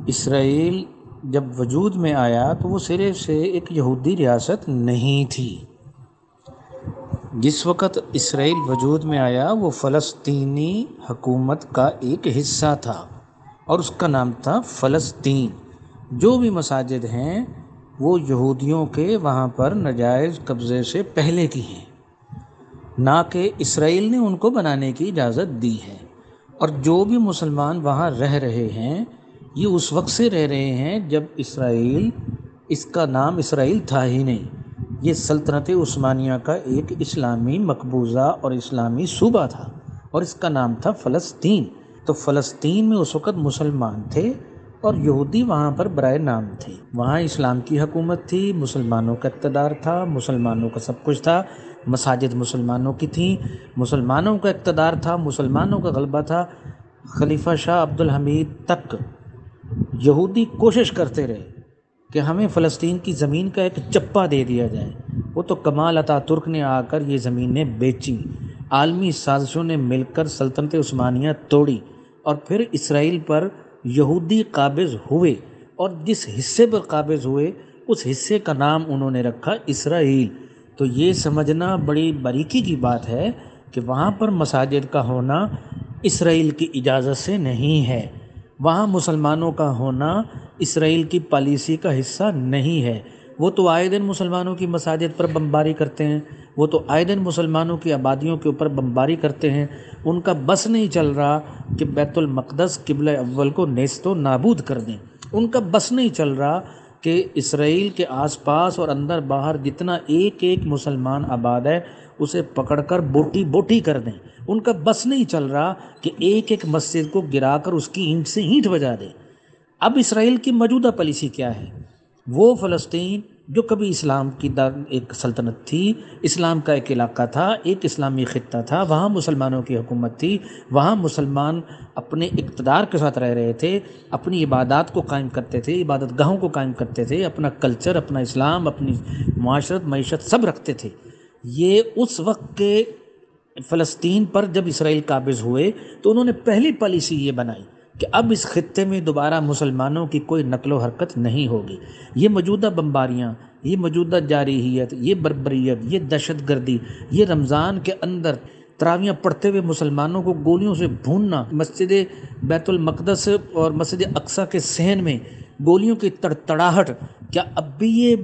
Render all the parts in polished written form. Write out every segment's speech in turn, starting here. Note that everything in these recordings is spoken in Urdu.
اسرائیل جب وجود میں آیا تو وہ سرے سے ایک یہودی ریاست نہیں تھی۔ جس وقت اسرائیل وجود میں آیا وہ فلسطینی حکومت کا ایک حصہ تھا اور اس کا نام تھا فلسطین۔ جو بھی مساجد ہیں وہ یہودیوں کے وہاں پر ناجائز قبضے سے پہلے کی ہیں، نہ کہ اسرائیل نے ان کو بنانے کی اجازت دی ہے۔ اور جو بھی مسلمان وہاں رہ رہے ہیں یہ اس وقت سے رہ رہے ہیں جب اسرائیل، اس کا نام اسرائیل تھا ہی نہیں، یہ سلطنت عثمانیہ کا ایک اسلامی مقبوضہ اور اسلامی صوبہ تھا اور اس کا نام تھا فلسطین۔ تو فلسطین میں اس وقت مسلمان تھے اور یہودی وہاں پر برائے نام تھے۔ وہاں اسلام کی حکومت تھی، مسلمانوں کا اقتدار تھا، مسلمانوں کا سب کچھ تھا، مساجد مسلمانوں کی تھیں، مسلمانوں کا اقتدار تھا، مسلمانوں کا غلبہ تھا۔ خلیفہ شاہ عبد الحمید تک یہودی کوشش کرتے رہے کہ ہمیں فلسطین کی زمین کا ایک چپا دے دیا جائے، وہ تو کمال اتا ترک نے آ کر یہ زمینیں بیچی، عالمی سازشوں نے مل کر سلطنت عثمانیہ توڑی اور پھر اسرائیل پر یہودی قابض ہوئے، اور جس حصے پر قابض ہوئے اس حصے کا نام انہوں نے رکھا اسرائیل۔ تو یہ سمجھنا بڑی باریکی کی بات ہے کہ وہاں پر مساجد کا ہونا اسرائیل کی اجازت سے نہیں ہے، وہاں مسلمانوں کا ہونا اسرائیل کی پالیسی کا حصہ نہیں ہے۔ وہ تو آئے دن مسلمانوں کی مساجد پر بمباری کرتے ہیں، وہ تو آئے دن مسلمانوں کی آبادیوں کے اوپر بمباری کرتے ہیں، ان کا بس نہیں چل رہا کہ بیت المقدس قبلہ اول کو نیست و نابود کر دیں، ان کا بس نہیں چل رہا کہ اسرائیل کے آس پاس اور اندر باہر جتنا ایک ایک مسلمان آباد ہے اسے پکڑ کر بوٹی بوٹی کر دیں، ان کا بس نہیں چل رہا کہ ایک ایک مسجد کو گرا کر اس کی اینٹ سے اینٹ بجا دیں۔ اب اسرائیل کی موجودہ پالیسی کیا ہے؟ وہ فلسطین جو کبھی اسلام کی ایک سلطنت تھی، اسلام کا ایک علاقہ تھا، ایک اسلامی خطہ تھا، وہاں مسلمانوں کی حکومت تھی، وہاں مسلمان اپنے اقتدار کے ساتھ رہ رہے تھے، اپنی عبادات کو قائم کرتے تھے، عبادت گاہوں کو قائم کرتے تھے، اپنا کلچر، اپنا اسلام، اپنی معاشرت، معیشت سب رکھتے تھے۔ یہ اس وقت کے فلسطین پر جب اسرائیل قابض ہوئے تو انہوں نے پہلی پالیسی یہ بنائی کہ اب اس خطے میں دوبارہ مسلمانوں کی کوئی نقل و حرکت نہیں ہوگی۔ یہ موجودہ بمباریاں، یہ موجودہ جارحیت، یہ بربریت، یہ دہشت گردی، یہ رمضان کے اندر تراویحیں پڑھتے ہوئے مسلمانوں کو گولیوں سے بھوننا، مسجد بیت المقدس اور مسجد اقصیٰ کے صحن میں گولیوں کی تڑتڑاہٹ، کیا اب بھی یہ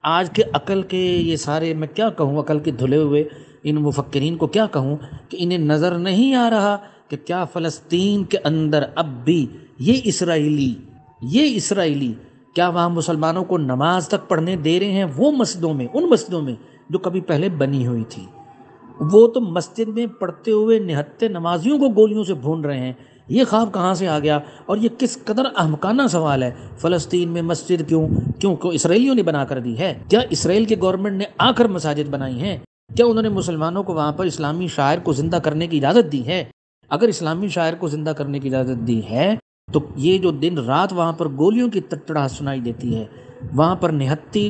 آج کے عقل کے یہ سارے، میں کیا کہوں، عقل کے دھلے ہوئے ان مفکرین کو کیا کہوں کہ انہیں نظر نہیں آ رہا کہ کیا فلسطین کے اندر اب بھی یہ اسرائیلی کیا وہاں مسلمانوں کو نماز تک پڑھنے دے رہے ہیں؟ وہ مسجدوں میں، ان مسجدوں میں جو کبھی پہلے بنی ہوئی تھی، وہ تو مسجد میں پڑھتے ہوئے نہتے نمازیوں کو گولیوں سے بھون رہے ہیں۔ یہ خواب کہاں سے آ گیا؟ اور یہ کس قدر احمقانہ سوال ہے۔ فلسطین میں مسجد کیوں اسرائیلیوں نے بنا کر دی ہے؟ کیا اسرائیل کے گورنمنٹ نے آ کر مساجد بنائی ہیں؟ کیا انہوں نے مسلمانوں کو وہاں پر اسلامی شاعر کو زندہ کرنے کی اجازت دی ہے؟ اگر اسلامی شاعر کو زندہ کرنے کی اجازت دی ہے تو یہ جو دن رات وہاں پر گولیوں کی تڑتڑاہٹ سنائی دیتی ہے، وہاں پر نہتی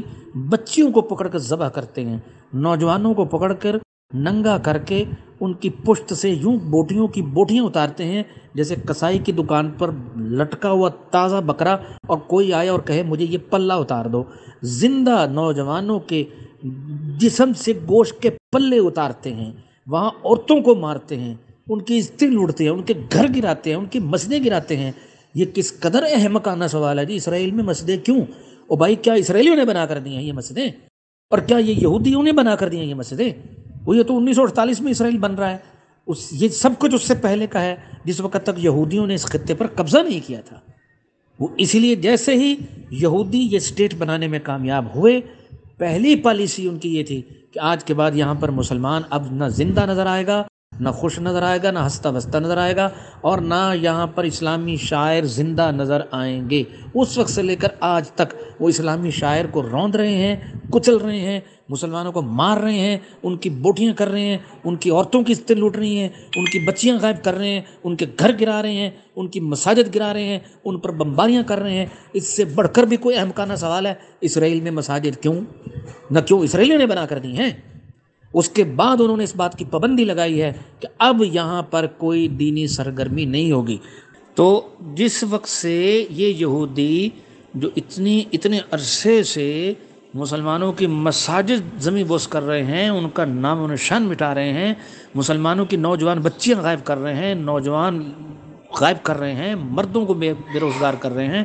بچیوں کو پکڑ کر ذبح کرتے ہیں، نوجوانوں کو پکڑ کر ننگا کر کے ان کی پشت سے یوں بوٹیوں کی بوٹیاں اتارتے ہیں جیسے کسائی کی دکان پر لٹکا ہوا تازہ بکرا اور کوئی آئے اور کہے مجھے یہ پلہ اتار دو، زندہ نوجوانوں کے جسم سے گوشت کے پلے اتارتے ہیں، وہاں عورتوں کو مارتے ہیں، ان کی عزتیں لوٹتے ہیں، ان کے گھر گراتے ہیں، ان کی مسجدیں گراتے ہیں۔ یہ کس قدر احمقانہ سوال ہے جی، اسرائیل میں مسجدیں کیوں؟ او بھائی، کیا اسرائیلیوں نے بنا کر دی ہیں یہ مسجدیں؟ اور کیا یہ یہودیوں نے بنا کر دی ہیں یہ مسجدیں؟ وہ یہ تو 1948 میں اسرائیل بن رہا ہے، یہ سب کچھ اس سے پہلے کا ہے، جس وقت تک یہودیوں نے اس خطے پر قبضہ نہیں کیا تھا۔ وہ اسی لیے جیسے ہی یہودی یہ اسٹیٹ بنانے میں کامیاب ہوئے، پہلی پالیسی ان کی یہ تھی کہ آج کے بعد یہاں پر مسلمان اب نہ زندہ نظر آئے گا، نہ خوش نظر آئے گا، نہ ہنستا بستا نظر آئے گا، اور نہ یہاں پر اسلامی شاعر زندہ نظر آئیں گے۔ اس وقت سے لے کر آج تک وہ اسلامی شاعر کو روند رہے ہیں، کچل رہے ہیں، مسلمانوں کو مار رہے ہیں، ان کی بوٹیاں کر رہے ہیں، ان کی عورتوں کی عزتیں لوٹ رہی ہیں، ان کی بچیاں غائب کر رہے ہیں، ان کے گھر گرا رہے ہیں، ان کی مساجد گرا رہے ہیں، ان پر بمباریاں کر رہے ہیں۔ اس سے بڑھ کر بھی کوئی احمقانہ سوال ہے؟ اسرائیل میں مساجد کیوں؟ نہ کیوں اسرائیلیوں نے بنا کر دی ہیں؟ اس کے بعد انہوں نے اس بات کی پابندی لگائی ہے کہ اب یہاں پر کوئی دینی سرگرمی نہیں ہوگی۔ تو جس وقت سے یہ یہودی جو اتنے عرصے سے مسلمانوں کی مساجد زمیں بوس کر رہے ہیں، ان کا نام و نشان مٹا رہے ہیں، مسلمانوں کی نوجوان بچیاں غائب کر رہے ہیں، نوجوان غائب کر رہے ہیں، مردوں کو بے روزگار کر رہے ہیں،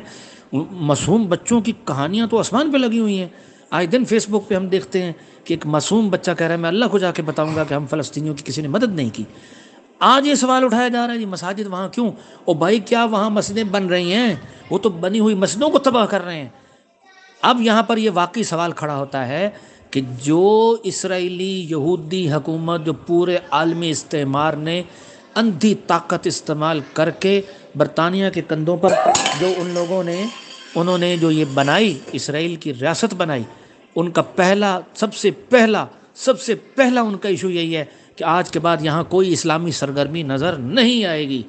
معصوم بچوں کی کہانیاں تو آسمان پہ لگی ہوئی ہیں۔ آج دن فیس بک پہ ہم دیکھتے ہیں کہ ایک معصوم بچہ کہہ رہا ہے میں اللہ کو جا کے بتاؤں گا کہ ہم فلسطینیوں کی کسی نے مدد نہیں کی۔ آج یہ سوال اٹھایا جا رہا ہے جی مساجد وہاں کیوں؟ او بھائی کیا وہاں مسجدیں بن رہی ہیں؟ وہ تو بنی ہوئی مسجدوں کو تباہ کر رہے ہیں۔ اب یہاں پر یہ واقعی سوال کھڑا ہوتا ہے کہ جو اسرائیلی یہودی حکومت جو پورے عالمی استعمار نے اندھی طاقت استعمال کر کے برطانیہ کے کندھوں پر جو انہوں نے جو یہ بنائی، اسرائیل کی ریاست بنائی، ان کا سب سے پہلا ان کا ایشو یہی ہے کہ آج کے بعد یہاں کوئی اسلامی سرگرمی نظر نہیں آئے گی۔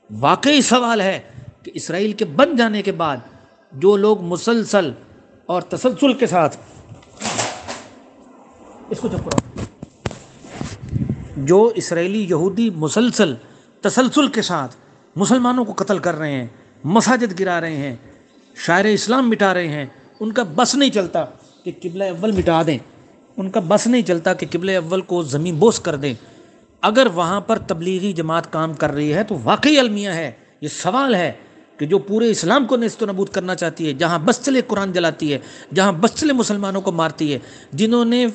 واقعی سوال ہے کہ اسرائیل کے بن جانے کے بعد جو لوگ مسلسل اور تسلسل کے ساتھ جو اسرائیلی یہودی مسلسل تسلسل کے ساتھ مسلمانوں کو قتل کر رہے ہیں، مساجد گرا رہے ہیں، شاعر اسلام مٹا رہے ہیں، ان کا بس نہیں چلتا کہ قبلہ اول مٹا دیں، ان کا بس نہیں چلتا کہ قبلہ اول کو زمین بوس کر دیں۔ اگر وہاں پر تبلیغی جماعت کام کر رہی ہے تو واقعی المیہ ہے، یہ سوال ہے کہ جو پورے اسلام کو نیست و نابود کرنا چاہتی ہے، جہاں بس چلے قرآن جلاتی ہے، جہاں بس چلے مسلمانوں کو مارتی ہے، جنہوں نے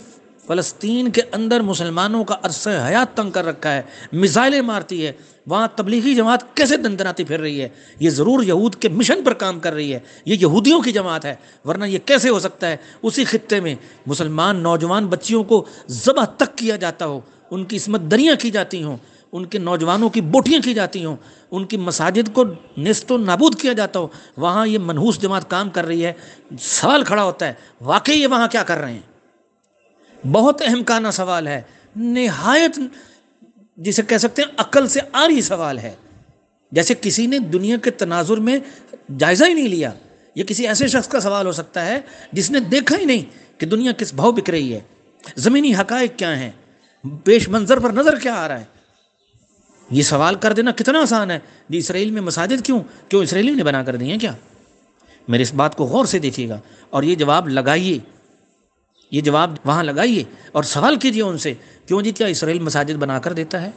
فلسطین کے اندر مسلمانوں کا عرصہ حیات تنگ کر رکھا ہے، میزائلیں مارتی ہے، وہاں تبلیغی جماعت کیسے دندناتی پھر رہی ہے؟ یہ ضرور یہود کے مشن پر کام کر رہی ہے، یہ یہودیوں کی جماعت ہے، ورنہ یہ کیسے ہو سکتا ہے اسی خطے میں مسلمان نوجوان بچیوں کو ذبح تک کیا جاتا ہو، ان کی عصمت دریاں کی جاتی ہوں، ان کے نوجوانوں کی بوٹیاں کی جاتی ہوں، ان کی مساجد کو نیست و نابود کیا جاتا ہو، وہاں یہ منحوس جماعت کام کر رہی ہے۔ سوال کھڑا ہوتا ہے واقعی یہ وہاں کیا کر رہے ہیں؟ بہت اہم کانہ سوال ہے، نہایت جسے کہہ سکتے ہیں عقل سے آری سوال ہے، جیسے کسی نے دنیا کے تناظر میں جائزہ ہی نہیں لیا۔ یہ کسی ایسے شخص کا سوال ہو سکتا ہے جس نے دیکھا ہی نہیں کہ دنیا کس بھاؤ بک رہی ہے، زمینی حقائق کیا ہیں، پیش منظر پر نظر کیا آ رہا ہے۔ یہ سوال کر دینا کتنا آسان ہے جی اسرائیل میں مساجد کیوں اسرائیلی نے بنا کر دی ہیں کیا؟ میرے اس بات کو غور سے دیکھیے گا اور یہ جواب لگائیے، یہ جواب وہاں لگائیے اور سوال کیجیے ان سے، کیوں جی کیا اسرائیل مساجد بنا کر دیتا ہے؟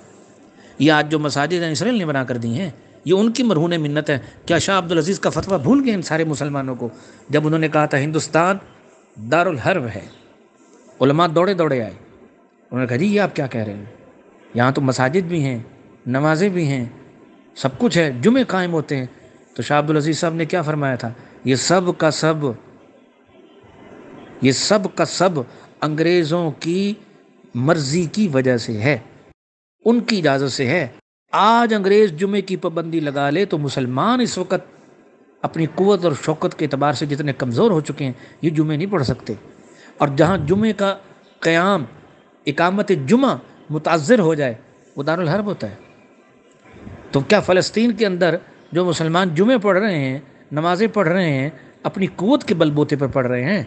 یہ آج جو مساجد ہیں اسرائیل نے بنا کر دی ہیں، یہ ان کی مرہون منت ہے۔ کیا شاہ عبدالعزیز کا فتویٰ بھول گئے ان سارے مسلمانوں کو جب انہوں نے کہا تھا ہندوستان دارالحرب ہے؟ علماء دوڑے آئے، انہوں نے کہا جی یہ آپ کیا کہہ رہے ہیں، یہاں تو مساجد بھی ہیں، نمازیں بھی ہیں، سب کچھ ہے، جمعے قائم ہوتے ہیں۔ تو شاہ عبدالعزیز صاحب نے کیا فرمایا تھا؟ یہ سب کا سب انگریزوں کی مرضی کی وجہ سے ہے، ان کی اجازت سے ہے۔ آج انگریز جمعے کی پابندی لگا لے تو مسلمان اس وقت اپنی قوت اور شوکت کے اعتبار سے جتنے کمزور ہو چکے ہیں یہ جمعے نہیں پڑھ سکتے، اور جہاں جمعے کا قیام اقامت جمعہ متعذر ہو جائے وہ دارالحرب ہوتا ہے۔ تو کیا فلسطین کے اندر جو مسلمان جمعے پڑھ رہے ہیں، نمازیں پڑھ رہے ہیں، اپنی قوت کے بل بوتے پر پڑھ رہے ہیں؟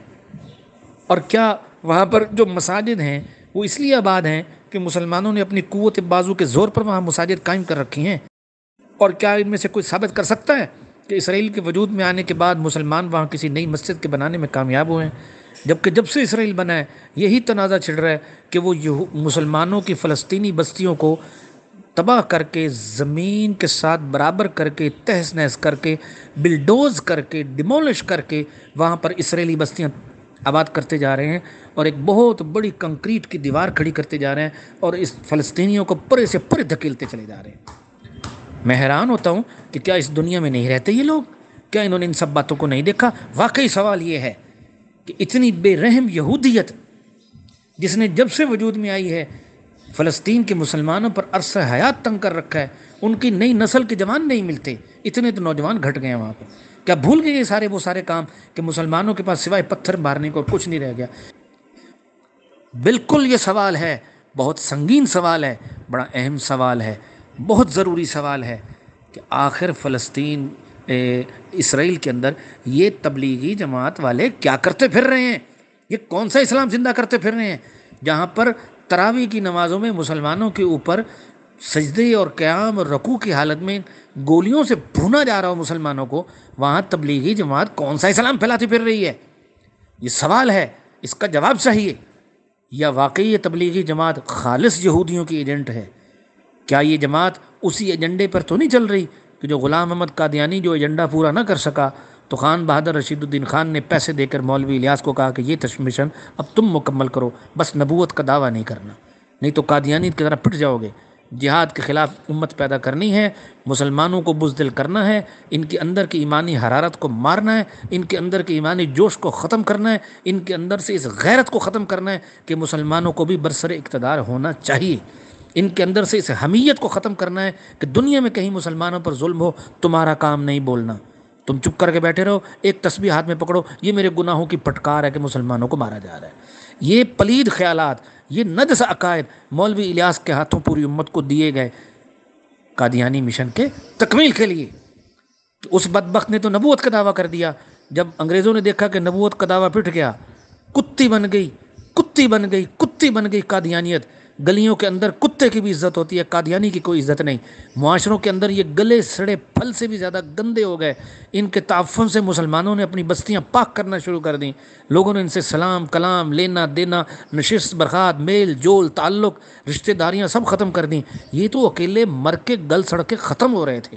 اور کیا وہاں پر جو مساجد ہیں وہ اس لیے آباد ہیں کہ مسلمانوں نے اپنی قوت بازو کے زور پر وہاں مساجد قائم کر رکھی ہیں؟ اور کیا ان میں سے کوئی ثابت کر سکتا ہے کہ اسرائیل کے وجود میں آنے کے بعد مسلمان وہاں کسی نئی مسجد کے بنانے میں کامیاب ہوئے ہیں؟ جبکہ جب سے اسرائیل بنا ہے یہی تنازع چھڑ رہا ہے کہ وہ مسلمانوں کی فلسطینی بستیوں کو تباہ کر کے، زمین کے ساتھ برابر کر کے، تہس نہس کر کے، بلڈوز کر کے، ڈیمولش کر کے وہاں پر اسرائیلی بستیاں آباد کرتے جا رہے ہیں، اور ایک بہت بڑی کنکریٹ کی دیوار کھڑی کرتے جا رہے ہیں، اور اس فلسطینیوں کو پرے سے پرے دھکیلتے چلے جا رہے ہیں۔ میں حیران ہوتا ہوں کہ کیا اس دنیا میں نہیں رہتے یہ لوگ؟ کیا انہوں نے ان سب باتوں کو نہیں دیکھا؟ واقعی سوال یہ ہے کہ اتنی بے رحم یہودیت جس نے جب سے وجود میں آئی ہے فلسطین کے مسلمانوں پر عرصہ حیات تنگ کر رکھا ہے، ان کی نئی نسل کے جوان نہیں ملتے، اتنے تو نوجوان گھٹ گئے ہیں وہاں پہ۔ کیا بھول گئے یہ وہ سارے کام کہ مسلمانوں کے پاس سوائے پتھر مارنے کو کچھ نہیں رہ گیا؟ بالکل یہ سوال ہے، بہت سنگین سوال ہے، بڑا اہم سوال ہے، بہت ضروری سوال ہے کہ آخر فلسطین اسرائیل کے اندر یہ تبلیغی جماعت والے کیا کرتے پھر رہے ہیں؟ یہ کون سا اسلام زندہ کرتے پھر رہے ہیں جہاں پر تراویح کی نمازوں میں مسلمانوں کے اوپر سجدے اور قیام اور رکوع کی حالت میں گولیوں سے بھونا جا رہا ہو مسلمانوں کو، وہاں تبلیغی جماعت کون سا اسلام پھیلاتی پھر رہی ہے؟ یہ سوال ہے، اس کا جواب چاہیے۔ یا واقعی یہ تبلیغی جماعت خالص یہودیوں کی ایجنٹ ہے؟ کیا یہ جماعت اسی ایجنڈے پر تو نہیں چل رہی کہ جو غلام احمد قادیانی جو ایجنڈا پورا نہ کر سکا تو خان بہادر رشید الدین خان نے پیسے دے کر مولوی الیاس کو کہا کہ یہ مشن اب تم مکمل کرو، بس نبوت کا دعویٰ نہیں کرنا، نہیں تو قادیانی کی طرح پٹ جاؤ گے۔ جہاد کے خلاف امت پیدا کرنی ہے، مسلمانوں کو بزدل کرنا ہے، ان کے اندر کی ایمانی حرارت کو مارنا ہے، ان کے اندر کے ایمانی جوش کو ختم کرنا ہے، ان کے اندر سے اس غیرت کو ختم کرنا ہے کہ مسلمانوں کو بھی برسر اقتدار ہونا چاہیے، ان کے اندر سے اس حمیت کو ختم کرنا ہے کہ دنیا میں کہیں مسلمانوں پر ظلم ہو تمہارا کام نہیں بولنا، تم چپ کر کے بیٹھے رہو، ایک تسبیح ہاتھ میں پکڑو، یہ میرے گناہوں کی پھٹکار ہے کہ مسلمانوں کو مارا جا رہا ہے۔ یہ پلید خیالات، یہ نجس عقائد مولوی الیاس کے ہاتھوں پوری امت کو دیے گئے قادیانی مشن کے تکمیل کے لیے۔ اس بدبخت نے تو نبوت کا دعویٰ کر دیا، جب انگریزوں نے دیکھا کہ نبوت کا دعویٰ پھٹ گیا، کتی بن گئی، کتی بن گئی، کتی بن گئی قادیانیت۔ گلیوں کے اندر کتے کی بھی عزت ہوتی ہے، قادیانی کی کوئی عزت نہیں۔ معاشروں کے اندر یہ گلے سڑے پھل سے بھی زیادہ گندے ہو گئے، ان کے تعفن سے مسلمانوں نے اپنی بستیاں پاک کرنا شروع کر دیں، لوگوں نے ان سے سلام کلام، لینا دینا، نشست برخات، میل جول، تعلق، رشتہ داریاں سب ختم کر دیں۔ یہ تو اکیلے مر کے گل سڑ کے ختم ہو رہے تھے۔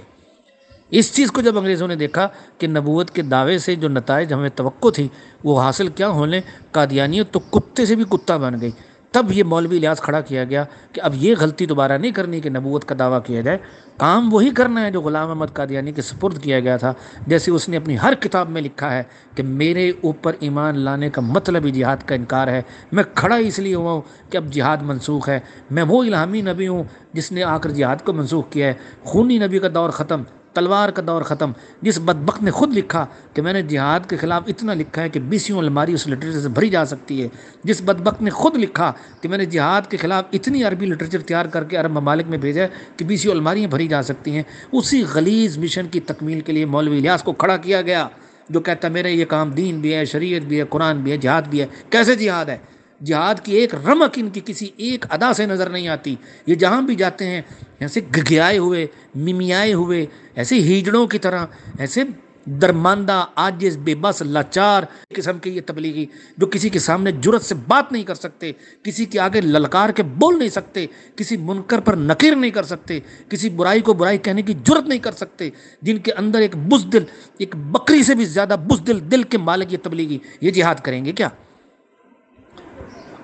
اس چیز کو جب انگریزوں نے دیکھا کہ نبوت کے دعوے سے جو نتائج ہمیں توقع تھی وہ حاصل کیا ہونے، قادیانیت تو کتے سے بھی کتا بن گئی، تب یہ مولوی الیاس کھڑا کیا گیا کہ اب یہ غلطی دوبارہ نہیں کرنی کہ نبوت کا دعویٰ کیا جائے، کام وہی کرنا ہے جو غلام احمد قادیانی کے سپرد کیا گیا تھا۔ جیسے اس نے اپنی ہر کتاب میں لکھا ہے کہ میرے اوپر ایمان لانے کا مطلب ہی جہاد کا انکار ہے، میں کھڑا اس لیے ہوا ہوں کہ اب جہاد منسوخ ہے، میں وہ الہامی نبی ہوں جس نے آ کر جہاد کو منسوخ کیا ہے، خونی نبی کا دور ختم، تلوار کا دور ختم۔ جس بدبخت نے خود لکھا کہ میں نے جہاد کے خلاف اتنا لکھا ہے کہ 20 الماری اس لٹریچر سے بھری جا سکتی ہے، جس بدبخت نے خود لکھا کہ میں نے جہاد کے خلاف اتنی عربی لٹریچر تیار کر کے عرب ممالک میں بھیجا ہے کہ 20 الماریاں بھری جا سکتی ہیں، اسی غلیظ مشن کی تکمیل کے لیے مولوی الیاس کو کھڑا کیا گیا جو کہتا ہے میرا یہ کام دین بھی ہے، شریعت بھی ہے، قرآن بھی ہے، جہاد بھی ہے۔ کیسے جہاد ہے؟ جہاد کی ایک رمق ان کی کسی ایک ادا سے نظر نہیں آتی۔ یہ جہاں بھی جاتے ہیں ایسے گھگھیائے ہوئے، ممیائے ہوئے، ایسے ہیجڑوں کی طرح، ایسے درماندہ، عاجز، بے بس، لاچار قسم کے یہ تبلیغی جو کسی کے سامنے جرت سے بات نہیں کر سکتے، کسی کے آگے للکار کے بول نہیں سکتے، کسی منکر پر نکیر نہیں کر سکتے، کسی برائی کو برائی کہنے کی جرت نہیں کر سکتے، جن کے اندر ایک بزدل، ایک بکری سے بھی زیادہ بزدل دل کے مالک یہ تبلیغی، یہ جہاد کریں گے کیا؟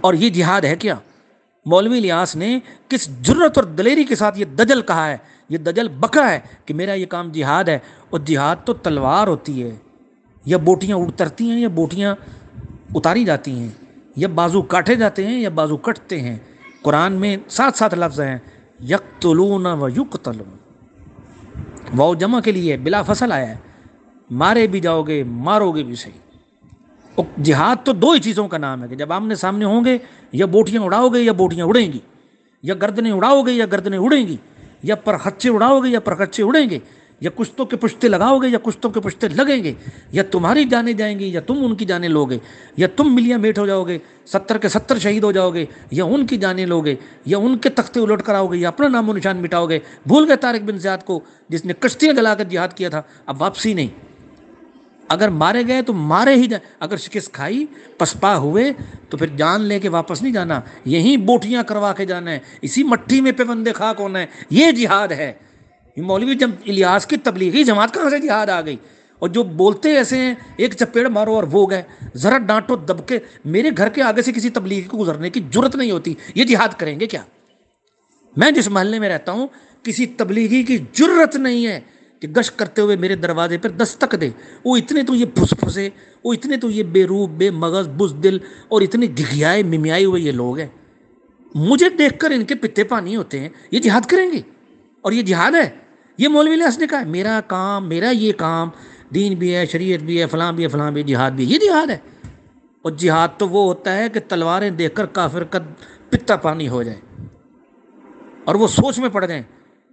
اور یہ جہاد ہے کیا؟ مولوی الیاس نے کس جرت اور دلیری کے ساتھ یہ دجل کہا ہے، یہ دجل بکا ہے کہ میرا یہ کام جہاد ہے۔ اور جہاد تو تلوار ہوتی ہے، یا بوٹیاں اترتی ہیں یا بوٹیاں اتاری جاتی ہیں، یا بازو کاٹے جاتے ہیں یا بازو کٹتے ہیں۔ قرآن میں ساتھ لفظ ہیں یقتلون و یقتلون، واو جمع کے لیے بلا فصل آیا ہے، مارے بھی جاؤ گے مارو گے بھی صحیح۔ جہاد تو دو ہی چیزوں کا نام ہے کہ جب آمنے سامنے ہوں گے یا بوٹیاں اڑاؤ گے یا بوٹیاں اڑیں گی، یا گردنیں اڑاؤ گے یا گردنیں اڑیں گی، یا پرخچے اڑاؤ گے یا پرخچے اڑیں گے، یا کشتوں کے پشتے لگاؤ گے یا کشتوں کے پشتے لگیں گے، یا تمہاری جانیں جائیں گی یا تم ان کی جانیں لو گے، یا تم ملیاں میٹ ہو جاؤ گے 70 کے 70 شہید ہو جاؤ گے، یا ان کی جانیں لو گے، یا ان کے تختے الٹ کر آؤ گے، یا اپنا نام و نشان مٹاؤ گے۔ بھول گئے طارق بن زیاد کو جس نے کشتیاں جلا کر جہاد کیا تھا؟ اب واپسی نہیں، اگر مارے گئے تو مارے ہی جائیں، اگر شکست کھائی پسپا ہوئے تو پھر جان لے کے واپس نہیں جانا، یہیں بوٹیاں کروا کے جانا ہے، اسی مٹی میں پیوندے خاک ہونا ہے، یہ جہاد ہے۔ یہ مولوی جب الیاس کی تبلیغی جماعت کہاں سے جہاد آ گئی؟ اور جو بولتے ایسے ہیں ایک چپیڑ مارو اور وہ گئے، ذرا ڈانٹو دب کے، میرے گھر کے آگے سے کسی تبلیغی کو گزرنے کی جرت نہیں ہوتی، یہ جہاد کریں گے کیا؟ میں جس محلے میں رہتا ہوں کسی تبلیغی کی جرت نہیں ہے کہ گشت کرتے ہوئے میرے دروازے پر دستک دے، وہ اتنے تو یہ پھس پھسے، وہ اتنے تو یہ بے روح بے مغز بزدل اور اتنے گھگھیائے ممیائے ہوئے یہ لوگ ہیں، مجھے دیکھ کر ان کے پتے پانی ہوتے ہیں۔ یہ جہاد کریں گے؟ اور یہ جہاد ہے؟ یہ مولوی الیاس نے کہا میرا کام، میرا یہ کام دین بھی ہے، شریعت بھی ہے، فلاں بھی ہے، فلاں بھی ہے، جہاد بھی ہے، یہ جہاد ہے؟ اور جہاد تو وہ ہوتا ہے کہ تلواریں دیکھ کر کافر کا پتا پانی ہو جائے اور وہ سوچ میں پڑ جائیں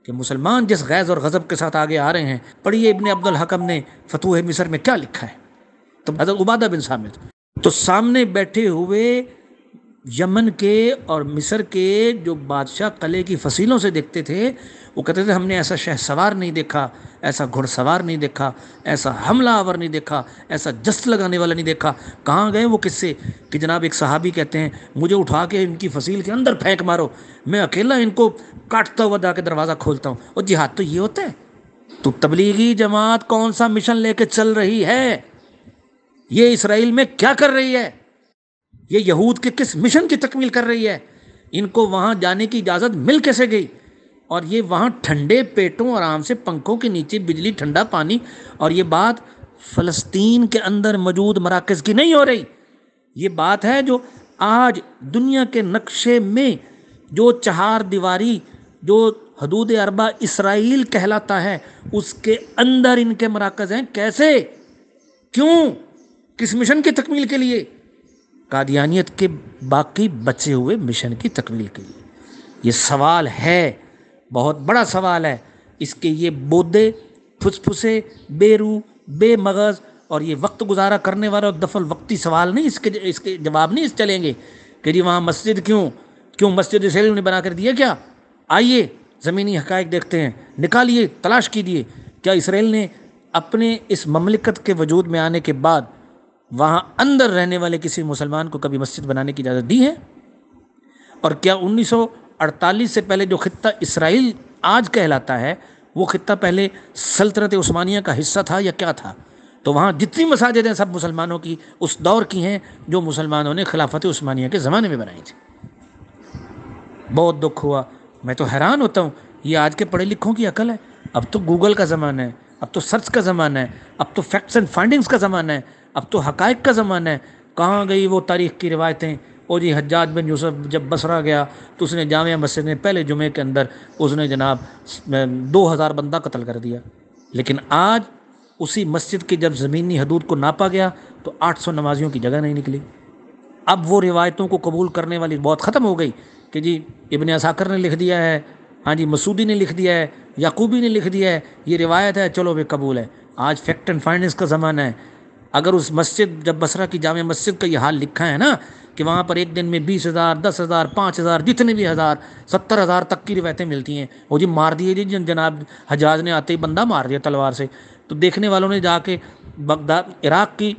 کہ مسلمان جس غیظ اور غضب کے ساتھ آگے آ رہے ہیں۔ پڑھیے ابن عبد الحکم نے فتوح مصر میں کیا لکھا ہے، تو حضرت عبادہ بن صامت تو سامنے بیٹھے ہوئے یمن کے اور مصر کے جو بادشاہ قلعے کی فصیلوں سے دیکھتے تھے، وہ کہتے تھے ہم نے ایسا شہ سوار نہیں دیکھا، ایسا گھڑ سوار نہیں دیکھا، ایسا حملہ آور نہیں دیکھا، ایسا جست لگانے والا نہیں دیکھا۔ کہاں گئے وہ قصے کہ جناب ایک صحابی کہتے ہیں مجھے اٹھا کے ان کی فصیل کے اندر پھینک مارو، میں اکیلا ان کو کاٹتا ہوا جا کے دروازہ کھولتا ہوں۔ اور جہاد تو یہ ہوتا ہے۔ تو تبلیغی جماعت کون سا مشن لے کے چل رہی ہے؟ یہ اسرائیل میں کیا کر رہی ہے؟ یہ یہود کے کس مشن کی تکمیل کر رہی ہے؟ ان کو وہاں جانے کی اجازت مل کیسے گئی؟ اور یہ وہاں ٹھنڈے پیٹوں آرام سے پنکھوں کے نیچے بجلی، ٹھنڈا پانی، اور یہ بات فلسطین کے اندر موجود مراکز کی نہیں ہو رہی۔ یہ بات ہے جو آج دنیا کے نقشے میں جو چہار دیواری، جو حدود اربع اسرائیل کہلاتا ہے، اس کے اندر ان کے مراکز ہیں۔ کیسے؟ کیوں؟ کس مشن کی تکمیل کے لیے؟ قادیانیت کے باقی بچے ہوئے مشن کی تکمیل کے لیے۔ یہ سوال ہے، بہت بڑا سوال ہے۔ اس کے یہ بودے، پھسے، بے روح، بے مغز اور یہ وقت گزارا کرنے والا دفل وقتی سوال نہیں، اس کے جواب نہیں اس چلیں گے کہ جی وہاں مسجد کیوں مسجد اسرائیل نے بنا کر دیا کیا؟ آئیے زمینی حقائق دیکھتے ہیں، نکالیے، تلاش کیجیے، کیا اسرائیل نے اپنے اس مملکت کے وجود میں آنے کے بعد وہاں اندر رہنے والے کسی مسلمان کو کبھی مسجد بنانے کی اجازت دی ہے؟ اور کیا 1948 سے پہلے جو خطہ اسرائیل آج کہلاتا ہے، وہ خطہ پہلے سلطنت عثمانیہ کا حصہ تھا یا کیا تھا؟ تو وہاں جتنی مساجد ہیں سب مسلمانوں کی اس دور کی ہیں جو مسلمانوں نے خلافت عثمانیہ کے زمانے میں بنائی تھی۔ بہت دکھ ہوا، میں تو حیران ہوتا ہوں، یہ آج کے پڑھے لکھوں کی عقل ہے؟ اب تو گوگل کا زمانہ ہے، اب تو سرچ کا زمانہ ہے، اب تو فیکٹس اینڈ فائنڈنگز کا زمانہ ہے، اب تو حقائق کا زمانہ ہے۔ کہاں گئی وہ تاریخ کی روایتیں؟ اور جی حجاج بن یوسف جب بصرہ گیا تو اس نے جامع مسجد میں پہلے جمعے کے اندر اس نے جناب 2000 بندہ قتل کر دیا۔ لیکن آج اسی مسجد کی جب زمینی حدود کو ناپا گیا تو 800 نمازیوں کی جگہ نہیں نکلی۔ اب وہ روایتوں کو قبول کرنے والی بہت ختم ہو گئی کہ جی ابن عساکر نے لکھ دیا ہے، ہاں جی مسعودی نے لکھ دیا ہے، یعقوبی نے لکھ دیا ہے، یہ روایت ہے، چلو بھی قبول ہے۔ آج فیکٹ اینڈ فائنڈنگز کا زمانہ ہے۔ اگر اس مسجد جب بصرہ کی جامع مسجد کا یہ حال لکھا ہے نا کہ وہاں پر ایک دن میں 20,000 10,000 5,000 جتنے بھی 70,000 تک کی روایتیں ملتی ہیں، وہ جی مار دیے جی جناب حجاج نے آتے ہی بندہ مار دیا تلوار سے۔ تو دیکھنے والوں نے جا کے بغداد، عراق کی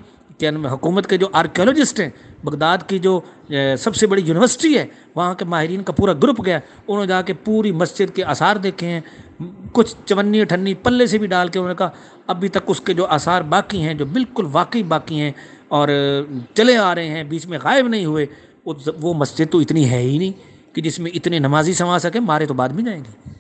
حکومت کے جو آرکیولوجسٹ ہیں، بغداد کی جو سب سے بڑی یونیورسٹی ہے، وہاں کے ماہرین کا پورا گروپ گیا، انہوں نے جا کے پوری مسجد کے آثار دیکھے ہیں، کچھ چونی ٹھنی پلے سے بھی ڈال کے انہوں نے کہا ابھی تک اس کے جو آثار باقی ہیں، جو بالکل واقعی باقی ہیں اور چلے آ رہے ہیں، بیچ میں غائب نہیں ہوئے، وہ مسجد تو اتنی ہے ہی نہیں کہ جس میں اتنے نمازی سما سکے، مارے تو بعد میں جائیں گے۔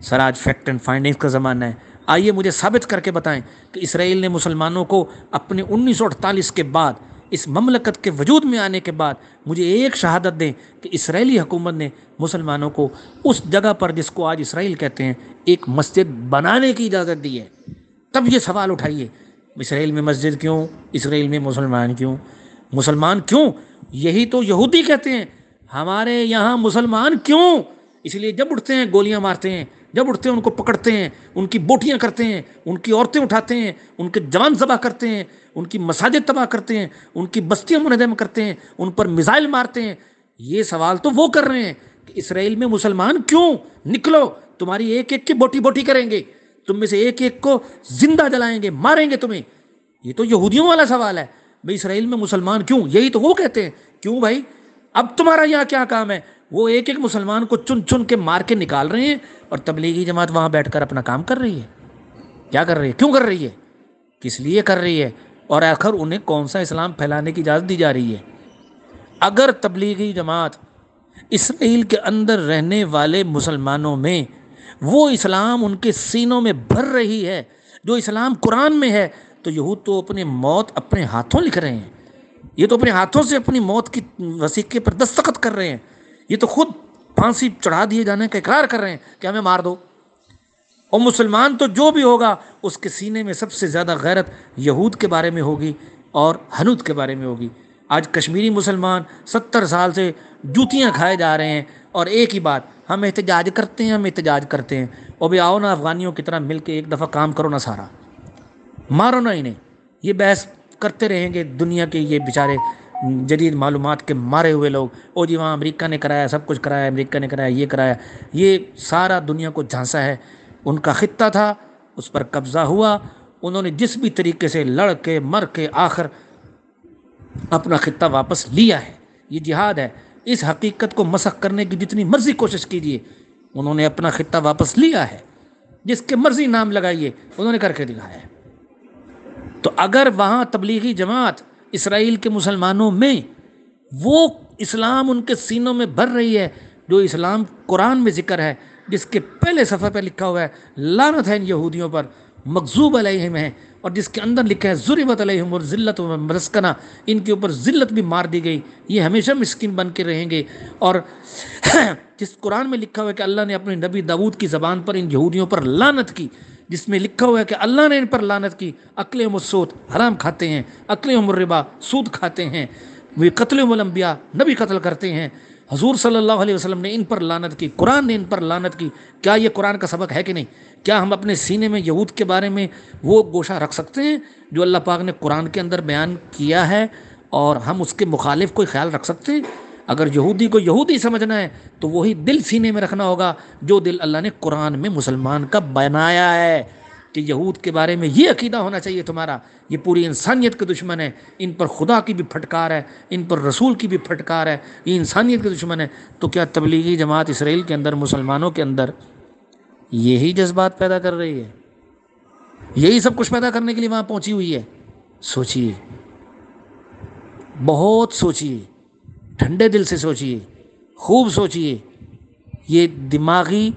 سر آج فیکٹ اینڈ فائنڈنگز کا زمانہ ہے۔ آئیے مجھے ثابت کر کے بتائیں کہ اسرائیل نے مسلمانوں کو اپنے 1948 کے بعد، اس مملکت کے وجود میں آنے کے بعد، مجھے ایک شہادت دیں کہ اسرائیلی حکومت نے مسلمانوں کو اس جگہ پر جس کو آج اسرائیل کہتے ہیں ایک مسجد بنانے کی اجازت دی ہے؟ تب یہ سوال اٹھائیے، اسرائیل میں مسجد کیوں؟ اسرائیل میں مسلمان کیوں؟ مسلمان کیوں؟ یہی تو یہودی کہتے ہیں ہمارے یہاں مسلمان کیوں؟ اس لیے جب اٹھتے ہیں گولیاں مارتے ہیں، جب اٹھتے ہیں ان کو پکڑتے ہیں، ان کی بوٹیاں کرتے ہیں، ان کی عورتیں اٹھاتے ہیں، ان کے جوان ذبح کرتے ہیں، ان کی مساجد تباہ کرتے ہیں، ان کی بستیاں منہدم کرتے ہیں، ان پر میزائل مارتے ہیں۔ یہ سوال تو وہ کر رہے ہیں کہ اسرائیل میں مسلمان کیوں؟ نکلو، تمہاری ایک ایک کی بوٹی بوٹی کریں گے، تم میں سے ایک ایک کو زندہ جلائیں گے، ماریں گے تمہیں۔ یہ تو یہودیوں والا سوال ہے، بھائی اسرائیل میں مسلمان کیوں؟ یہی تو وہ کہتے ہیں کیوں بھائی؟ اب تمہارا یہاں کیا کام ہے؟ وہ ایک ایک مسلمان کو چن چن کے مار کے نکال رہے ہیں اور تبلیغی جماعت وہاں بیٹھ کر اپنا کام کر رہی ہے۔ کیا کر رہی ہے؟ کیوں کر رہی ہے؟ کس لیے کر رہی ہے؟ اور آخر انہیں کون سا اسلام پھیلانے کی اجازت دی جا رہی ہے؟ اگر تبلیغی جماعت اسرائیل کے اندر رہنے والے مسلمانوں میں وہ اسلام ان کے سینوں میں بھر رہی ہے جو اسلام قرآن میں ہے، تو یہود تو اپنی موت اپنے ہاتھوں لکھ رہے ہیں، یہ تو اپنے ہاتھوں سے اپنی موت کی وثیقے پر دستخط کر رہے ہیں، یہ تو خود پھانسی چڑھا دیے جانے کا اقرار کر رہے ہیں کہ ہمیں مار دو۔ اور مسلمان تو جو بھی ہوگا اس کے سینے میں سب سے زیادہ غیرت یہود کے بارے میں ہوگی اور ہنود کے بارے میں ہوگی۔ آج کشمیری مسلمان 70 سال سے جوتیاں کھائے جا رہے ہیں اور ایک ہی بات، ہم احتجاج کرتے ہیں، ہم احتجاج کرتے ہیں۔ اور بھی آؤ نا افغانیوں کی طرح مل کے ایک دفعہ کام کرو نا، سارا مارو نا انہیں۔ یہ بحث کرتے رہیں گے دنیا کے یہ بیچارے جدید معلومات کے مارے ہوئے لوگ، او جی وہاں امریکہ نے کرایا، سب کچھ کرایا، امریکہ نے کرایا، یہ کرایا، یہ سارا دنیا کو جھانسا ہے۔ ان کا خطہ تھا، اس پر قبضہ ہوا، انہوں نے جس بھی طریقے سے لڑ کے مر کے آخر اپنا خطہ واپس لیا ہے۔ یہ جہاد ہے۔ اس حقیقت کو مسخ کرنے کی جتنی مرضی کوشش کیجیے، انہوں نے اپنا خطہ واپس لیا ہے۔ جس کے مرضی نام لگائیے، انہوں نے کر کے دکھایا ہے۔ تو اگر وہاں تبلیغی جماعت اسرائیل کے مسلمانوں میں وہ اسلام ان کے سینوں میں بھر رہی ہے جو اسلام قرآن میں ذکر ہے، جس کے پہلے صفحے پہ لکھا ہوا ہے لعنت ہے ان یہودیوں پر، مغضوب علیہم ہے، اور جس کے اندر لکھا ہے ضربت علیہم الذلۃ والمسکنہ، ان کے اوپر ذلت بھی مار دی گئی، یہ ہمیشہ مسکین بن کے رہیں گے۔ اور جس قرآن میں لکھا ہوا ہے کہ اللہ نے اپنے نبی داؤد کی زبان پر ان یہودیوں پر لعنت کی، جس میں لکھا ہوا ہے کہ اللہ نے ان پر لعنت کی، اکلہم السوت، حرام کھاتے ہیں، اکلہم الربا، سود کھاتے ہیں، قتلہم الانبیاء، نبی قتل کرتے ہیں، حضور صلی اللہ علیہ وسلم نے ان پر لعنت کی، قرآن نے ان پر لعنت کی۔ کیا یہ قرآن کا سبق ہے کہ نہیں؟ کیا ہم اپنے سینے میں یہود کے بارے میں وہ گوشہ رکھ سکتے ہیں جو اللہ پاک نے قرآن کے اندر بیان کیا ہے، اور ہم اس کے مخالف کوئی خیال رکھ سکتے ہیں؟ اگر یہودی کو یہودی سمجھنا ہے تو وہی دل سینے میں رکھنا ہوگا جو دل اللہ نے قرآن میں مسلمان کا بنایا ہے، کہ یہود کے بارے میں یہ عقیدہ ہونا چاہیے تمہارا، یہ پوری انسانیت کے دشمن ہے، ان پر خدا کی بھی پھٹکار ہے، ان پر رسول کی بھی پھٹکار ہے، یہ انسانیت کے دشمن ہے۔ تو کیا تبلیغی جماعت اسرائیل کے اندر مسلمانوں کے اندر یہی جذبات پیدا کر رہی ہے؟ یہی سب کچھ پیدا کرنے کے لیے وہاں پہنچی ہوئی ہے؟ سوچیے، بہت سوچیے، ٹھنڈے دل سے سوچیے، خوب سوچیے۔ یہ دماغی،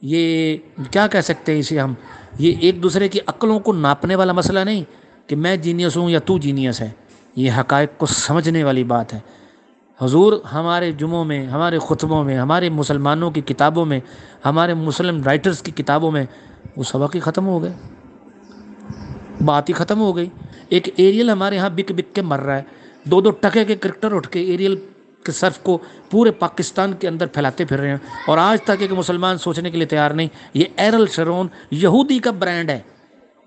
یہ کیا کہہ سکتے ہیں اسے ہم، یہ ایک دوسرے کی عقلوں کو ناپنے والا مسئلہ نہیں کہ میں جینیس ہوں یا تو جینیس ہے، یہ حقائق کو سمجھنے والی بات ہے۔ حضور ہمارے جمعوں میں، ہمارے خطبوں میں، ہمارے مسلمانوں کی کتابوں میں، ہمارے مسلم رائٹرز کی کتابوں میں وہ سبق ہی ختم ہو گئے، بات ہی ختم ہو گئی۔ ایک ایریل ہمارے ہاں بک بک کے مر رہا ہے، 2 ٹکے کے کرکٹر اٹھ کے ایریل کے صرف کو پورے پاکستان کے اندر پھیلاتے پھر رہے ہیں، اور آج تک ایک مسلمان سوچنے کے لیے تیار نہیں۔ یہ ایرل شرون یہودی کا برانڈ ہے،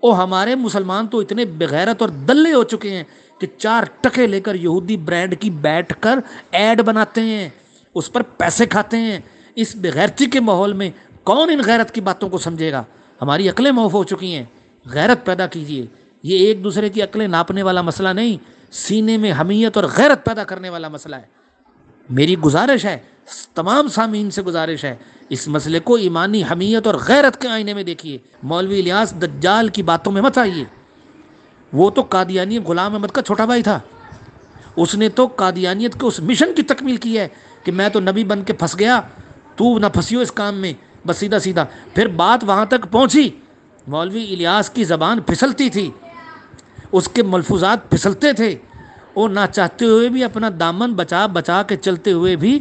اور ہمارے مسلمان تو اتنے بغیرت اور دلے ہو چکے ہیں کہ 4 ٹکے لے کر یہودی برانڈ کی بیٹھ کر ایڈ بناتے ہیں، اس پر پیسے کھاتے ہیں۔ اس بغیرتی کے ماحول میں کون ان غیرت کی باتوں کو سمجھے گا؟ ہماری عقلیں معاف ہو چکی ہیں۔ غیرت پیدا کیجیے، یہ ایک دوسرے کی عقلیں ناپنے والا مسئلہ نہیں، سینے میں حمیت اور غیرت پیدا کرنے والا مسئلہ ہے۔ میری گزارش ہے، تمام سامعین سے گزارش ہے، اس مسئلے کو ایمانی حمیت اور غیرت کے آئینے میں دیکھیے۔ مولوی الیاس دجال کی باتوں میں مت آئیے، وہ تو قادیانی غلام احمد کا چھوٹا بھائی تھا، اس نے تو قادیانیت کے اس مشن کی تکمیل کی ہے کہ میں تو نبی بن کے پھنس گیا، تو نہ پھنسیو اس کام میں، بس سیدھا سیدھا۔ پھر بات وہاں تک پہنچی، مولوی الیاس کی زبان پھسلتی تھی، اس کے ملفوظات پھسلتے تھے، وہ نہ چاہتے ہوئے بھی اپنا دامن بچا بچا کے چلتے ہوئے بھی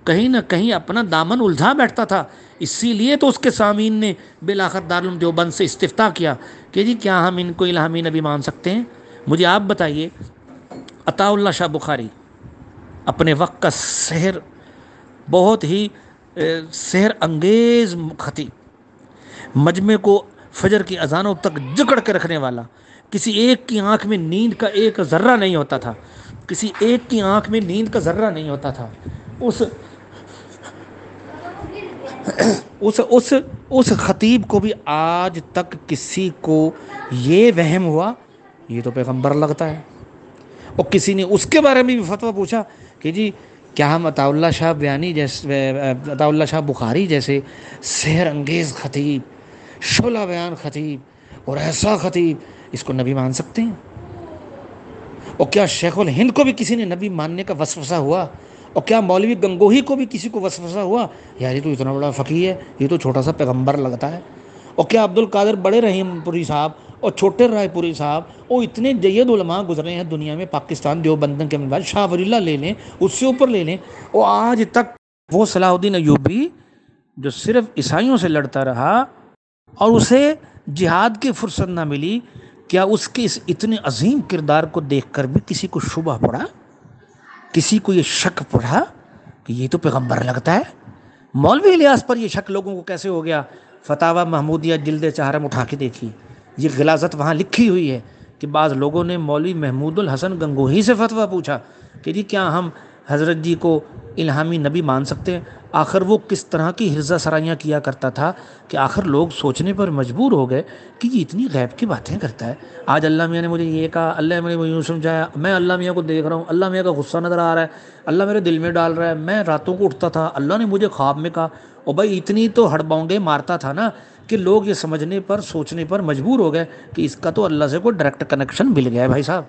کہیں نہ کہیں اپنا دامن الجھا بیٹھتا تھا۔ اسی لیے تو اس کے سامعین نے بالآخر دارالعلوم دیوبند سے استفتاء کیا کہ جی کیا ہم ان کو الہامی نبی مان سکتے ہیں؟ مجھے آپ بتائیے، عطا اللہ شاہ بخاری اپنے وقت کا سحر، بہت ہی سحر انگیز خطیب، مجمع کو فجر کی اذانوں تک جکڑ کے رکھنے والا، کسی ایک کی آنکھ میں نیند کا ایک ذرہ نہیں ہوتا تھا، کسی ایک کی آنکھ میں نیند کا ذرہ نہیں ہوتا تھا۔ اس خطیب کو بھی آج تک کسی کو یہ وہم ہوا یہ تو پیغمبر لگتا ہے، اور کسی نے اس کے بارے میں بھی فتویٰ پوچھا کہ جی کیا ہم عطا اللہ شاہ بیانی جیسے، عطا اللہ شاہ بخاری جیسے سحر انگیز خطیب، شعلہ بیان خطیب اور ایسا خطیب اس کو نبی مان سکتے ہیں؟ اور کیا شیخ الہند کو بھی کسی نے نبی ماننے کا وسوسہ ہوا؟ اور کیا مولوی گنگوہی کو بھی کسی کو وسوسہ ہوا یار یہ تو اتنا بڑا فقیہ ہے، یہ تو چھوٹا سا پیغمبر لگتا ہے؟ اور کیا عبد القادر بڑے رحیم پوری صاحب اور چھوٹے رائے پوری صاحب، وہ اتنے جید علماء گزرے ہیں دنیا میں، پاکستان دیوبند کے بعد شاہ ولی اللہ لے لیں، اس سے اوپر لے لیں، اور آج تک وہ صلاح الدین ایوبی جو صرف عیسائیوں سے لڑتا رہا اور اسے جہاد کی فرصت نہ ملی، کیا اس کے اس اتنے عظیم کردار کو دیکھ کر بھی کسی کو شبہ پڑا، کسی کو یہ شک پڑا کہ یہ تو پیغمبر لگتا ہے؟ مولوی الیاس پر یہ شک لوگوں کو کیسے ہو گیا؟ فتاوی محمودیہ جلد 4 اٹھا کے دیکھیے، یہ غلاظت وہاں لکھی ہوئی ہے کہ بعض لوگوں نے مولوی محمود الحسن گنگوہی سے فتویٰ پوچھا کہ جی کیا ہم حضرت جی کو الہامی نبی مان سکتے ہیں؟ آخر وہ کس طرح کی حرزہ سرائیاں کیا کرتا تھا کہ آخر لوگ سوچنے پر مجبور ہو گئے کہ یہ اتنی غیب کی باتیں کرتا ہے. آج اللہ میاں نے مجھے یہ کہا, اللہ میاں نے مجھے یوں سمجھایا, میں اللہ میاں کو دیکھ رہا ہوں, اللہ میاں کا غصہ نظر آ رہا ہے, اللہ میرے دل میں ڈال رہا ہے, میں راتوں کو اٹھتا تھا, اللہ نے مجھے خواب میں کہا. اور بھائی اتنی تو ہڑبونگے مارتا تھا نا کہ لوگ یہ سمجھنے پر سوچنے پر مجبور ہو گئے کہ اس کا تو اللہ سے کوئی ڈائریکٹ کنیکشن مل گیا ہے بھائی صاحب.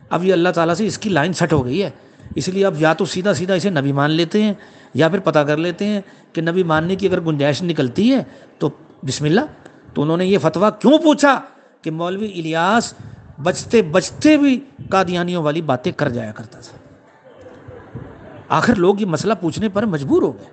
اب یہ اللہ تعالیٰ سے اس کی لائن سیٹ ہو گئی ہے, اس لیے اب یا تو سیدھا سیدھا اسے نبی مان لیتے ہیں یا پھر پتہ کر لیتے ہیں کہ نبی ماننے کی اگر گنجائش نکلتی ہے تو بسم اللہ. تو انہوں نے یہ فتویٰ کیوں پوچھا کہ مولوی الیاس بچتے بچتے بھی قادیانیوں والی باتیں کر جایا کرتا تھا. آخر لوگ یہ مسئلہ پوچھنے پر مجبور ہو گئے.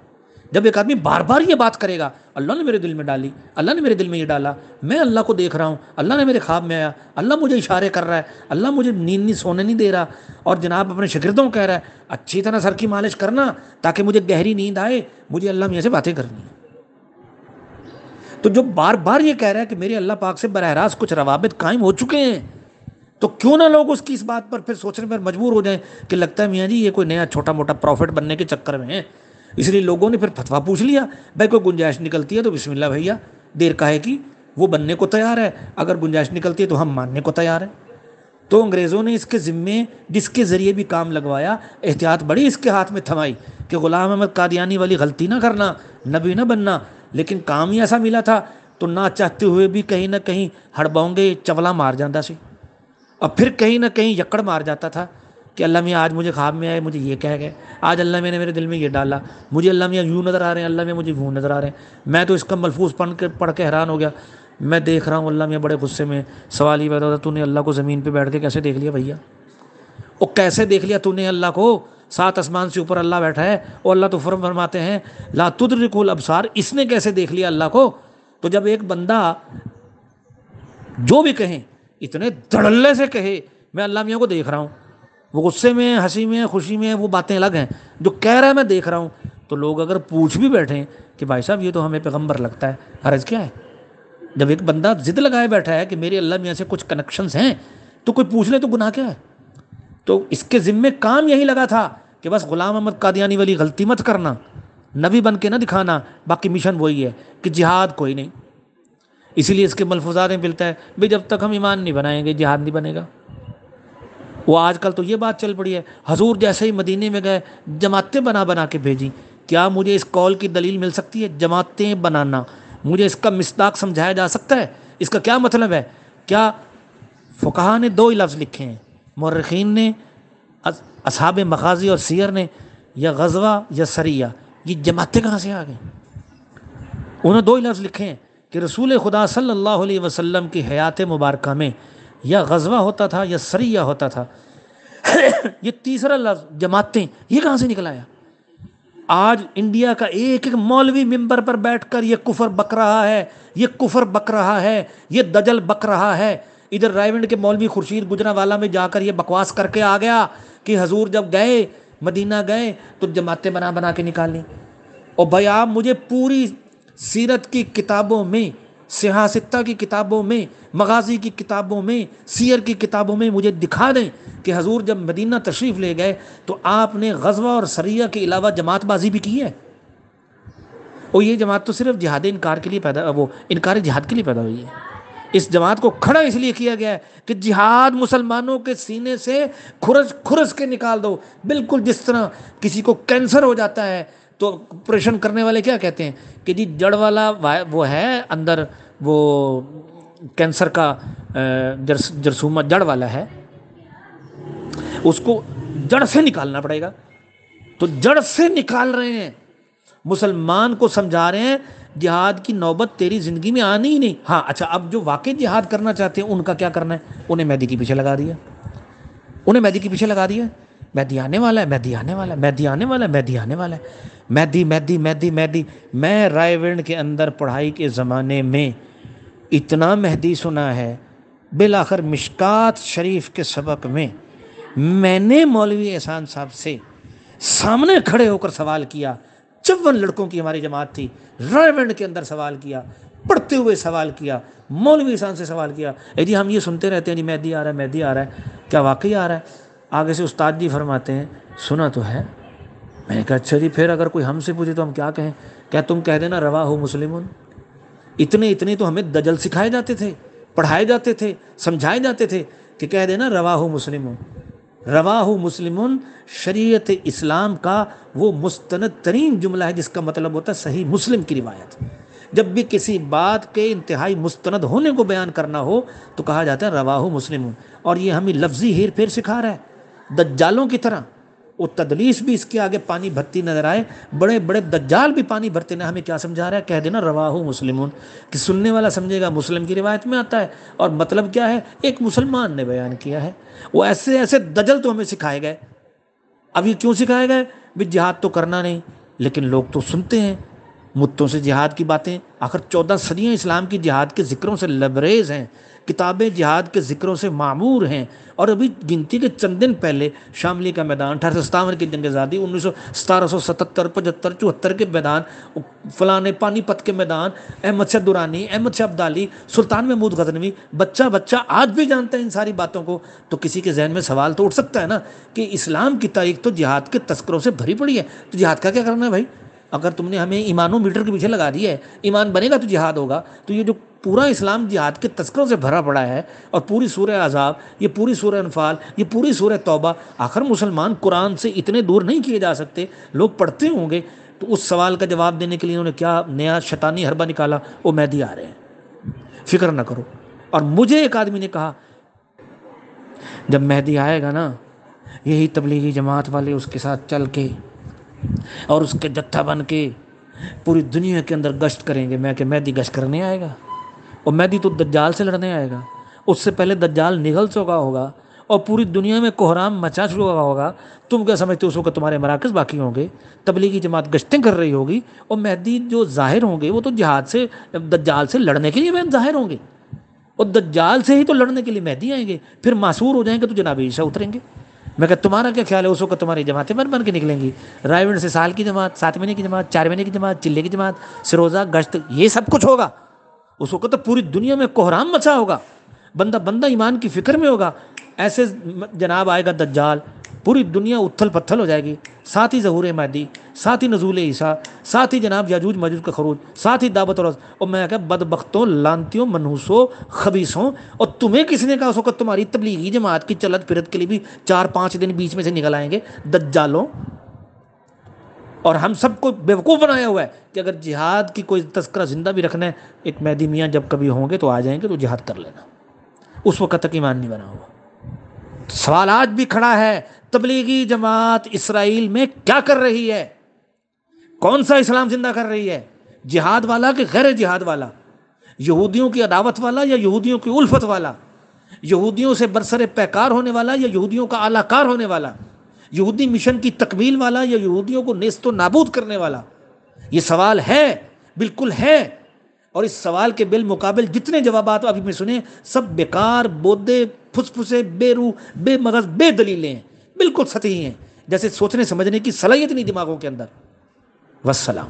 جب ایک آدمی بار بار یہ بات کرے گا, اللہ نے میرے دل میں ڈالی, اللہ نے میرے دل میں یہ ڈالا, میں اللہ کو دیکھ رہا ہوں, اللہ نے میرے خواب میں آیا, اللہ مجھے اشارے کر رہا ہے, اللہ مجھے نیند نہیں سونے نہیں دے رہا, اور جناب اپنے شاگردوں کو کہہ رہا ہے اچھی طرح سر کی مالش کرنا تاکہ مجھے گہری نیند آئے, مجھے اللہ میاں سے باتیں کرنی ہیں. تو جو بار بار یہ کہہ رہا ہے کہ میرے اللہ پاک سے براہ راست کچھ روابط قائم ہو چکے ہیں, تو کیوں نہ لوگ اس کی اس بات پر پھر سوچنے پر مجبور ہو جائیں کہ لگتا ہے میاں جی یہ کوئی نیا چھوٹا موٹا پروفٹ بننے کے چکر میں ہے. اس لیے لوگوں نے پھر فتویٰ پوچھ لیا, بھائی کوئی گنجائش نکلتی ہے تو بسم اللہ بھیا, دیر کاہے کی, وہ بننے کو تیار ہے, اگر گنجائش نکلتی ہے تو ہم ماننے کو تیار ہیں. تو انگریزوں نے اس کے ذمے جس کے ذریعے بھی کام لگوایا, احتیاط بڑی اس کے ہاتھ میں تھمائی کہ غلام احمد قادیانی والی غلطی نہ کرنا, نبی نہ بننا. لیکن کام ہی ایسا ملا تھا تو نہ چاہتے ہوئے بھی کہیں نہ کہیں ہڑبونگے چولا مار جاتا سی, اور پھر کہیں نہ کہیں یکڑ مار جاتا تھا کہ اللہ میاں آج مجھے خواب میں آئے, مجھے یہ کہہ گئے, آج اللہ میاں نے میرے دل میں یہ ڈالا, مجھے اللہ میاں یوں نظر آ رہے ہیں, اللہ میاں مجھے یوں نظر آ رہے ہیں. میں تو اس کا ملفوظ پڑھ کے حیران ہو گیا. میں دیکھ رہا ہوں اللہ میاں بڑے غصے میں. سوال یہ پیدا ہوتا تو نے اللہ کو زمین پہ بیٹھ کے کیسے دیکھ لیا بھیا؟ وہ کیسے دیکھ لیا تو نے اللہ کو؟ 7 آسمان سے اوپر اللہ بیٹھا ہے, اور اللہ تو فرماتے ہیں لا تدرک الابصار, اس نے کیسے دیکھ لیا اللہ کو؟ تو جب ایک بندہ جو بھی کہیں اتنے دھڑلے سے کہے میں اللہ میاں کو دیکھ رہا ہوں, وہ غصے میں, ہنسی میں, خوشی میں, وہ باتیں الگ ہیں. جو کہہ رہا ہے میں دیکھ رہا ہوں, تو لوگ اگر پوچھ بھی بیٹھیں کہ بھائی صاحب یہ تو ہمیں پیغمبر لگتا ہے, حرج کیا ہے؟ جب ایک بندہ ضد لگائے بیٹھا ہے کہ میرے اللہ میاں سے کچھ کنیکشنز ہیں, تو کوئی پوچھ لے تو گناہ کیا ہے؟ تو اس کے ذمے کام یہی لگا تھا کہ بس غلام احمد قادیانی والی غلطی مت کرنا, نبی بن کے نہ دکھانا, باقی مشن وہی ہے کہ جہاد کوئی نہیں. اسی لیے اس کے ملفوظات میں ملتا ہے بھئی جب تک ہم ایمان نہیں بنائیں گے جہاد نہیں بنے گا. وہ آج کل تو یہ بات چل پڑی ہے, حضور جیسے ہی مدینے میں گئے جماعتیں بنا کے بھیجیں. کیا مجھے اس قول کی دلیل مل سکتی ہے؟ جماعتیں بنانا, مجھے اس کا مصداق سمجھایا جا سکتا ہے؟ اس کا کیا مطلب ہے؟ کیا فقہا نے 2 ہی لفظ لکھے ہیں, مورخین نے, اصحاب مغازی اور سیر نے, یا غزوہ یا سریہ. یہ جماعتیں کہاں سے آ گئیں؟ انہوں نے 2 ہی لفظ لکھے ہیں کہ رسول خدا صلی اللہ علیہ وسلم کی حیات مبارکہ میں یا غزوہ ہوتا تھا یا سریہ ہوتا تھا. یہ تیسرا لفظ جماعتیں, یہ کہاں سے نکل آیا؟ آج انڈیا کا ایک ایک مولوی ممبر پر بیٹھ کر یہ کفر بک رہا ہے, یہ کفر بک رہا ہے, یہ دجل بک رہا ہے. ادھر رائیونڈ کے مولوی خورشید گجرانوالہ میں جا کر یہ بکواس کر کے آ گیا کہ حضور جب گئے مدینہ گئے تو جماعتیں بنا کے نکالیں. اور بھائی آپ مجھے پوری سیرت کی کتابوں میں, سیاہ ستہ کی کتابوں میں, مغازی کی کتابوں میں, سیر کی کتابوں میں مجھے دکھا دیں کہ حضور جب مدینہ تشریف لے گئے تو آپ نے غزوہ اور سریہ کے علاوہ جماعت بازی بھی کی ہے. اور یہ جماعت تو صرف جہاد انکار کے لیے انکار جہاد کے لیے پیدا ہوئی ہے. اس جماعت کو کھڑا اس لیے کیا گیا ہے کہ جہاد مسلمانوں کے سینے سے کھرس کے نکال دو. بالکل جس طرح کسی کو کینسر ہو جاتا ہے تو آپریشن کرنے والے کیا کہتے ہیں کہ جی جڑ والا وہ ہے اندر, وہ کینسر کا جرثومہ جڑ والا ہے, اس کو جڑ سے نکالنا پڑے گا. تو جڑ سے نکال رہے ہیں, مسلمان کو سمجھا رہے ہیں جہاد کی نوبت تیری زندگی میں آنی ہی نہیں. ہاں اچھا, اب جو واقعی جہاد کرنا چاہتے ہیں ان کا کیا کرنا ہے؟ انہیں مہدی کے پیچھے لگا دیا, مہدی آنے والا ہے, مہدی آنے والا ہے, مہدی آنے والا ہے, مہدی آنے والا ہے, مہدی مہدی مہدی مہدی. میں رائے ونڈ کے اندر پڑھائی کے زمانے میں اتنا مہدی سنا ہے, بالآخر مشکات شریف کے سبق میں میں نے مولوی احسان صاحب سے سامنے کھڑے ہو کر سوال کیا. 54 لڑکوں کی ہماری جماعت تھی, رائے ونڈ کے اندر سوال کیا پڑھتے ہوئے سوال کیا، مولوی صاحب سے سوال کیا، جی ہم یہ سنتے رہتے ہیں جی مہدی آ رہا ہے مہدی آ رہا ہے، کیا واقعی آ رہا ہے؟ آگے سے استاد جی فرماتے ہیں سنا تو ہے۔ میں نے کہا اچھا جی پھر اگر کوئی ہم سے پوچھے تو ہم کیا کہیں؟ کیا تم کہہ دینا رواہ مسلمون۔ اتنے تو ہمیں دجل سکھائے جاتے تھے، پڑھائے جاتے تھے، سمجھائے جاتے تھے کہ کہہ دینا رواہ مسلمون۔ رواہ مسلمون شریعت اسلام کا وہ مستند ترین جملہ ہے جس کا مطلب ہوتا ہے صحیح مسلم کی روایت۔ جب بھی کسی بات کے انتہائی مستند ہونے کو بیان کرنا ہو تو کہا جاتا ہے رواہ مسلمون، اور یہ ہمیں لفظی ہیر پھیر سکھا رہا ہے دجالوں کی طرح۔ وہ تدلیس بھی اس کے آگے پانی بھرتی نظر آئے، بڑے بڑے دجال بھی پانی بھرتے ہیں، ہمیں کیا سمجھا رہا ہے؟ کہہ دینا رواہ مسلمون، کہ سننے والا سمجھے گا مسلم کی روایت میں آتا ہے، اور مطلب کیا ہے؟ ایک مسلمان نے بیان کیا ہے۔ وہ ایسے ایسے دجل تو ہمیں سکھائے گئے۔ اب یہ کیوں سکھائے گئے؟ بھی جہاد تو کرنا نہیں، لیکن لوگ تو سنتے ہیں متوں سے جہاد کی باتیں۔ آخر 14 صدیاں اسلام کی جہاد کے ذکروں سے لبریز ہیں، کتابیں جہاد کے ذکروں سے معمور ہیں، اور ابھی گنتی کے چند دن پہلے شاملی کا میدان، 1857 کی جنگ آزادی، 1777 75 74 کے میدان، فلاں پانی پت کے میدان، احمد شاہ درانی، احمد شاہ ابدالی، سلطان محمود غزنوی، بچہ آج بھی جانتا ہے ان ساری باتوں کو۔ تو کسی کے ذہن میں سوال تو اٹھ سکتا ہے نا کہ اسلام کی تاریخ تو جہاد کے تذکروں سے بھری پڑی ہے، تو جہاد کا کیا کرنا ہے بھائی؟ اگر تم نے ہمیں ایمانو میٹر کے پیچھے لگا دیا ہے، ایمان بنے گا تو جہاد ہوگا، تو یہ جو پورا اسلام جہاد کے تذکروں سے بھرا پڑا ہے، اور پوری سورہ احزاب، یہ پوری سورہ انفال، یہ پوری سورہ توبہ، آخر مسلمان قرآن سے اتنے دور نہیں کیے جا سکتے؟ لوگ پڑھتے ہوں گے۔ تو اس سوال کا جواب دینے کے لیے انہوں نے کیا نیا شیطانی حربہ نکالا؟ وہ مہدی آ رہے ہیں، فکر نہ کرو۔ اور مجھے ایک آدمی نے کہا جب مہدی آئے گا نا، یہی تبلیغی جماعت والے اس کے ساتھ چل کے اور اس کے جتھا بن کے پوری دنیا کے اندر گشت کریں گے۔ میں کہ مہدی گشت کرنے آئے گا؟ اور مہدی تو دجال سے لڑنے آئے گا، اس سے پہلے دجال نگل چکا ہوگا اور پوری دنیا میں کوہرام مچا چکا ہوگا۔ تم کیا سمجھتے ہو اس وقت تمہارے مراکز باقی ہوں گے؟ تبلیغی جماعت گشتیں کر رہی ہوگی، اور مہدی جو ظاہر ہوں گے وہ تو جہاد سے، دجال سے لڑنے کے لیے ظاہر ہوں گے، اور دجال سے ہی تو لڑنے کے لیے مہدی آئیں گے۔ پھر معصور ہو جائیں گے تو جناب عیسیٰ اتریں گے۔ میں کہ تمہارا کیا خیال ہے اس وقت تمہاری جماعتیں بن کے نکلیں گی؟ رائے ونڈ سے سال کی جماعت، 7 مہینے کی جماعت، 4 مہینے کی جماعت، چلے کی جماعت، سروزہ، گشت، یہ سب کچھ ہوگا۔ اس وقت تو پوری دنیا میں کوہرام مچا ہوگا، بندہ ایمان کی فکر میں ہوگا۔ ایسے جناب آئے گا دجال، پوری دنیا اتھل پتھل ہو جائے گی، ساتھ ہی ظہور مہدی، ساتھ ہی نزول عیسیٰ، ساتھ ہی جناب یاجوج ماجوج کا خروج، ساتھ ہی دعوت اور اور میں کہا بدبختوں، لانتیوں، منحوسوں، خبیثوں، اور تمہیں کس نے کہا اس وقت تمہاری تبلیغی جماعت کی چلت پھرت کے لیے بھی 4-5 دن بیچ میں سے نکل آئیں گے دجالوں؟ اور ہم سب کو بیوقوف بنایا ہوا ہے کہ اگر جہاد کی کوئی تذکرہ زندہ بھی رکھنا ہے، ایک مہدی میاں جب کبھی ہوں گے تو آ جائیں گے تو جہاد کر لینا، اس وقت تک ایمان نہیں بنا ہوا۔ سوال آج بھی کھڑا ہے، تبلیغی جماعت اسرائیل میں کیا کر رہی ہے؟ کون سا اسلام زندہ کر رہی ہے؟ جہاد والا کہ غیر جہاد والا؟ یہودیوں کی عداوت والا یا یہودیوں کی الفت والا؟ یہودیوں سے برسر پیکار ہونے والا یا یہودیوں کا اعلی کار ہونے والا؟ یہودی مشن کی تکمیل والا یا یہودیوں کو نیست و نابود کرنے والا؟ یہ سوال ہے، بالکل ہے، اور اس سوال کے بالمقابل جتنے جوابات ابھی میں سنے سب بیکار، بودے، پھسپھسے، بے روح، بے مغز، بے دلیلیں ہیں، بالکل سطحی ہیں، جیسے سوچنے سمجھنے کی صلاحیت نہیں دماغوں کے اندر۔ والسلام۔